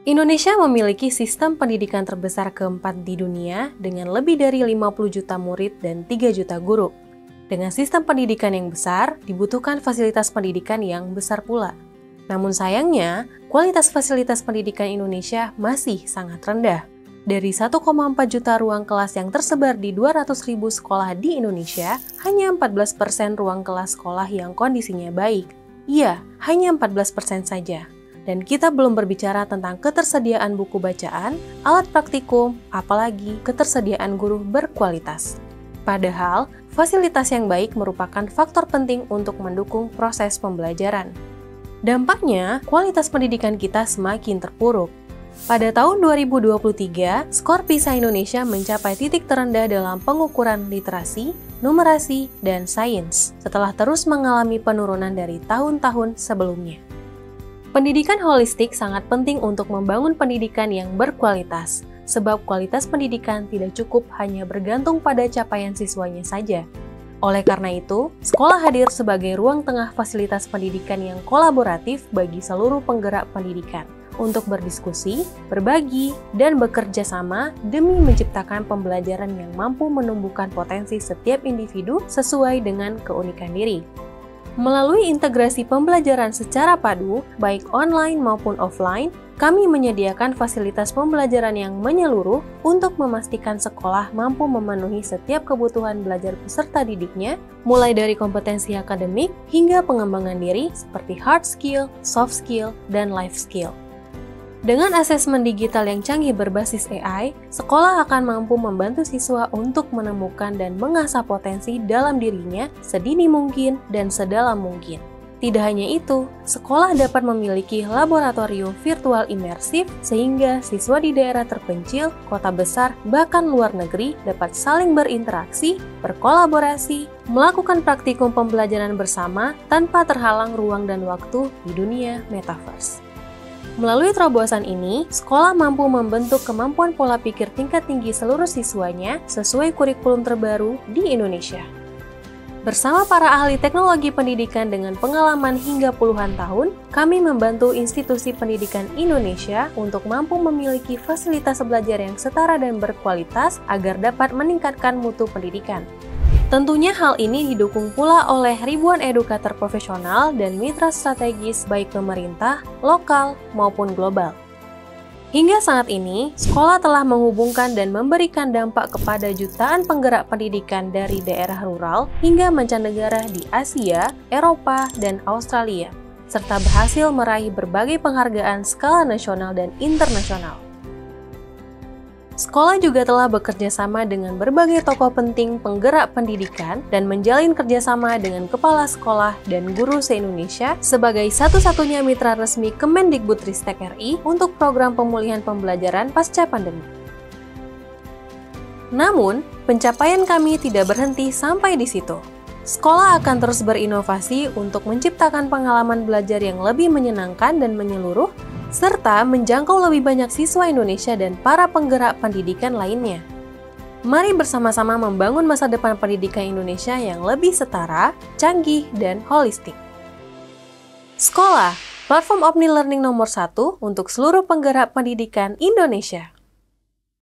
Indonesia memiliki sistem pendidikan terbesar keempat di dunia dengan lebih dari 50 juta murid dan 3 juta guru. Dengan sistem pendidikan yang besar, dibutuhkan fasilitas pendidikan yang besar pula. Namun sayangnya, kualitas fasilitas pendidikan Indonesia masih sangat rendah. Dari 1,4 juta ruang kelas yang tersebar di 200.000 sekolah di Indonesia, hanya 14% ruang kelas sekolah yang kondisinya baik. Iya, hanya 14% saja. Dan kita belum berbicara tentang ketersediaan buku bacaan, alat praktikum, apalagi ketersediaan guru berkualitas. Padahal, fasilitas yang baik merupakan faktor penting untuk mendukung proses pembelajaran. Dampaknya, kualitas pendidikan kita semakin terpuruk. Pada tahun 2023, skor PISA Indonesia mencapai titik terendah dalam pengukuran literasi, numerasi, dan sains, setelah terus mengalami penurunan dari tahun-tahun sebelumnya. Pendidikan holistik sangat penting untuk membangun pendidikan yang berkualitas, sebab kualitas pendidikan tidak cukup hanya bergantung pada capaian siswanya saja. Oleh karena itu, sekolah hadir sebagai ruang tengah fasilitas pendidikan yang kolaboratif bagi seluruh penggerak pendidikan, untuk berdiskusi, berbagi, dan bekerja sama demi menciptakan pembelajaran yang mampu menumbuhkan potensi setiap individu sesuai dengan keunikan diri. Melalui integrasi pembelajaran secara padu, baik online maupun offline, kami menyediakan fasilitas pembelajaran yang menyeluruh untuk memastikan sekolah mampu memenuhi setiap kebutuhan belajar peserta didiknya, mulai dari kompetensi akademik hingga pengembangan diri seperti hard skill, soft skill, dan life skill. Dengan asesmen digital yang canggih berbasis AI, sekolah akan mampu membantu siswa untuk menemukan dan mengasah potensi dalam dirinya sedini mungkin dan sedalam mungkin. Tidak hanya itu, sekolah dapat memiliki laboratorium virtual imersif sehingga siswa di daerah terpencil, kota besar, bahkan luar negeri dapat saling berinteraksi, berkolaborasi, melakukan praktikum pembelajaran bersama tanpa terhalang ruang dan waktu di dunia metaverse. Melalui terobosan ini, sekolah mampu membentuk kemampuan pola pikir tingkat tinggi seluruh siswanya sesuai kurikulum terbaru di Indonesia. Bersama para ahli teknologi pendidikan dengan pengalaman hingga puluhan tahun, kami membantu institusi pendidikan Indonesia untuk mampu memiliki fasilitas belajar yang setara dan berkualitas agar dapat meningkatkan mutu pendidikan. Tentunya hal ini didukung pula oleh ribuan edukator profesional dan mitra strategis baik pemerintah, lokal, maupun global. Hingga saat ini, sekolah telah menghubungkan dan memberikan dampak kepada jutaan penggerak pendidikan dari daerah rural hingga mancanegara di Asia, Eropa, dan Australia, serta berhasil meraih berbagai penghargaan skala nasional dan internasional. Sekolah juga telah bekerja sama dengan berbagai tokoh penting penggerak pendidikan dan menjalin kerjasama dengan kepala sekolah dan guru se-Indonesia sebagai satu-satunya mitra resmi Kemendikbudristek RI untuk program pemulihan pembelajaran pasca pandemi. Namun, pencapaian kami tidak berhenti sampai di situ. Sekolah akan terus berinovasi untuk menciptakan pengalaman belajar yang lebih menyenangkan dan menyeluruh, serta menjangkau lebih banyak siswa Indonesia dan para penggerak pendidikan lainnya. Mari bersama-sama membangun masa depan pendidikan Indonesia yang lebih setara, canggih, dan holistik. Sekolah, platform OmniLearning nomor 1 untuk seluruh penggerak pendidikan Indonesia.